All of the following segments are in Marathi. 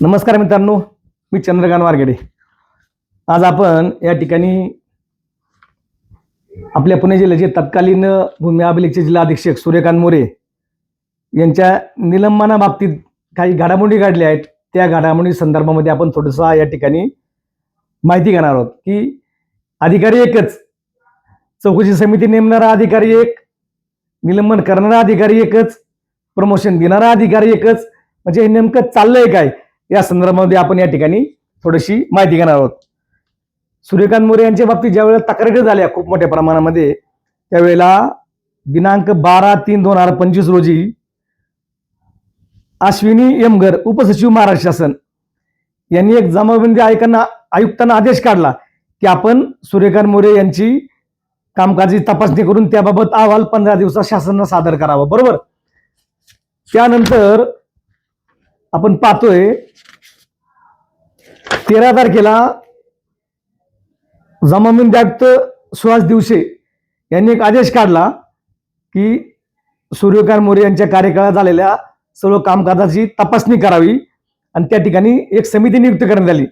नमस्कार मित्रांनो, मी चंद्रकांत वारगडे. आज आपण या ठिकाणी आपल्या पुणे जिल्ह्याचे तत्कालीन भूमी अभिलेखचे जिल्हा अधीक्षक सूर्यकांत मोरे यांच्या निलंबनाबाबतीत काही घडामोडी घडल्या आहेत. त्या घडामोडी संदर्भामध्ये आपण थोडंसं या ठिकाणी माहिती घेणार आहोत की अधिकारी एकच, चौकशी समिती नेमणारा अधिकारी एक, निलंबन करणारा अधिकारी एकच, प्रमोशन देणारा अधिकारी एकच, म्हणजे हे नेमकं चाललंय काय या संदर्भामध्ये आपण या ठिकाणी थोडीशी माहिती घेणार आहोत. सूर्यकांत मोरे यांच्या बाबतीत ज्या वेळेला तक्रारी झाल्या खूप मोठ्या प्रमाणामध्ये, त्यावेळेला दिनांक 12/3/2025 रोजी अश्विनी यमगर, उपसचिव महाराष्ट्र शासन, यांनी एक जमाबंदी आयुक्तांना आदेश काढला की आपण सूर्यकांत मोरे यांची कामकाजी तपासणी करून त्याबाबत अहवाल 15 दिवसात शासनाला सादर करावा. बरोबर. त्यानंतर आपण पाहतोय 13 तारखेला जमाबंदी आयुक्त सुहास दिवसे यांनी एक आदेश काढला की सूर्यकांत मोरे यांच्या कार्यकाळात झालेल्या सर्व कामकाजाची तपासणी करावी आणि त्या ठिकाणी एक समिती नियुक्त करण्यात आली.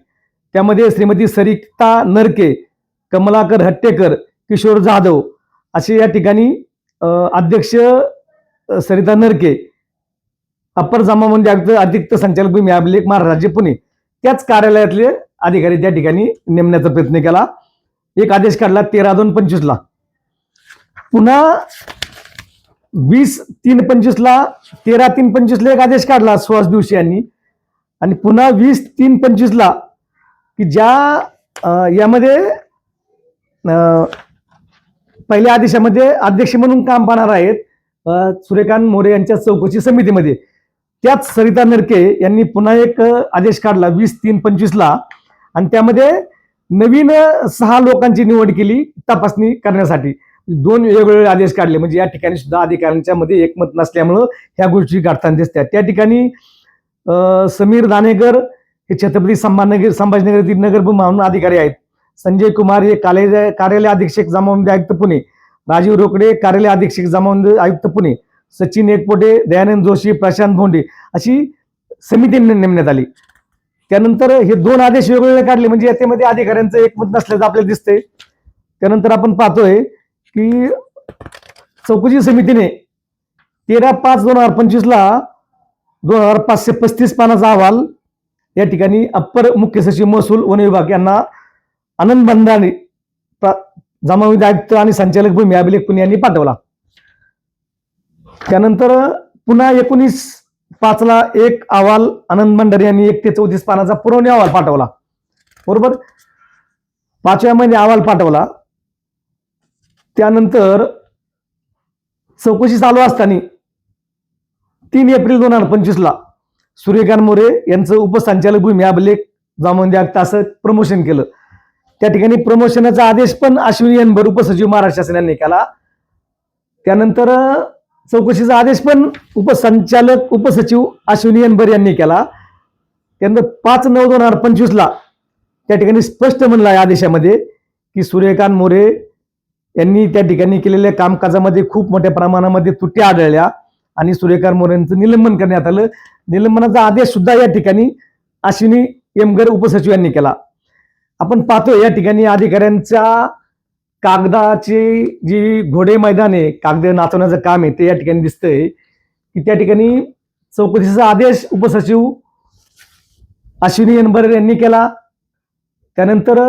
त्यामध्ये श्रीमती सरिता नरके, कमलाकर हट्टेकर, किशोर जाधव असे या ठिकाणी अध्यक्ष सरिता नरके, अप्पर जमाबंदी आयुक्त, अतिरिक्त संचालक भूमी अभिलेख महाराष्ट्र राज्य पुणे, त्याच कार्यालयातले अधिकारी त्या ठिकाणी नेमण्याचा प्रयत्न केला. एक आदेश काढला 13/2/25 पुन्हा 20/3/25 13/3/25 एक आदेश काढला सुहास दिवशी यांनी, आणि पुन्हा 20/3/25 की ज्या यामध्ये पहिल्या आदेशामध्ये अध्यक्ष म्हणून काम पाहणार आहेत सूर्यकांत मोरे यांच्या चौकशी समितीमध्ये, त्याच सरिता नरके यांनी पुन्हा एक आदेश काढला 20/3/25 आणि त्यामध्ये नवीन 6 लोकांची निवड केली तपासणी करण्यासाठी. 2 वेगवेगळे आदेश काढले. म्हणजे या ठिकाणी सुद्धा अधिकाऱ्यांच्या मध्ये एकमत नसल्यामुळं ह्या गोष्टी घडताना दिसतात. त्या ठिकाणी समीर दानेकर हे छत्रपती संभाजीनगर येथील नगर म्हणून अधिकारी आहेत. संजय कुमार हे कार्यालय अधीक्षक जमाबंदी आयुक्त पुणे, राजीव रोकडे कार्यालय अधीक्षक जमाबंदी आयुक्त पुणे, सचिन एकपोटे, दयानंद जोशी, प्रशांत भोंडे अशी समिती नेमण्यात आली. त्यानंतर हे 2 आदेश वेगवेगळे काढले. म्हणजे याच्यामध्ये अधिकाऱ्यांचं एकमत नसल्याचं आपल्याला दिसतंय. त्यानंतर आपण पाहतोय की चौकशी समितीने 13/5/2025 2535 पानाचा अहवाल या ठिकाणी अप्पर मुख्य सचिव महसूल वन विभाग यांना आनंद बंधाने, जमाबंदी आयुक्त आणि संचालक भूमी अभिलेख पुणे यांनी पाठवला. त्यानंतर पुन्हा 19/5 एक अहवाल आनंद भंडारी यांनी 1 ते 34 पानाचा पुरवणी अहवाल पाठवला. बरोबर. 5व्या महिने अहवाल पाठवला. त्यानंतर चौकशी चालू असताना 3 एप्रिल 2025 सूर्यकांत मोरे यांचं उपसंचालक भूमी अभिलेख जमाबंदी आयुक्त असं प्रमोशन केलं. त्या ठिकाणी प्रमोशनाचा आदेश पण अश्विनी यमगर, उपसचिव महाराष्ट्र शासन यांनी केला. त्यानंतर चौकशीचा आदेश पण उपसचिव अश्विनी यमगर यांनी केला. त्यानंतर 5/9/2025 त्या ठिकाणी स्पष्ट म्हणलं आहे आदेशामध्ये की सूर्यकांत मोरे यांनी त्या ठिकाणी केलेल्या कामकाजामध्ये खूप मोठ्या प्रमाणामध्ये त्रुटी आढळल्या आणि सूर्यकांत मोरे यांचं निलंबन करण्यात आलं. निलंबनाचा आदेश सुद्धा या ठिकाणी अश्विनी यमगर उपसचिव यांनी केला. आपण पाहतोय या ठिकाणी अधिकाऱ्यांच्या कागदाची जी घोडे मैदान आहे, कागद नाचवण्याचं काम आहे, ते या ठिकाणी दिसतंय की त्या ठिकाणी चौकशीचा आदेश उपसचिव अश्विनी यमगर यांनी केला. त्यानंतर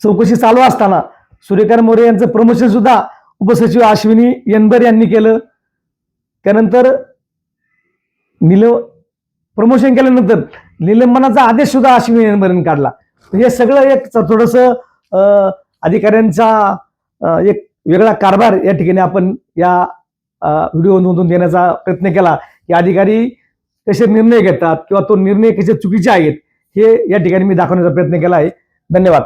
चौकशी चालू असताना सूर्यकांत मोरे यांचं प्रमोशन सुद्धा उपसचिव अश्विनी यमगर यांनी केलं. त्यानंतर प्रमोशन केल्यानंतर निलंबनाचा आदेश सुद्धा अश्विनी यमगर यांनी काढला. हे सगळं एक थोडंसं अधिकाऱ्यांचा एक वेगळा कारभार या ठिकाणी आपण या व्हिडिओमधून देण्याचा प्रयत्न केला की अधिकारी कसे निर्णय घेतात किंवा तो निर्णय कसे चुकीचे आहेत हे या ठिकाणी मी दाखवण्याचा प्रयत्न केला आहे. धन्यवाद.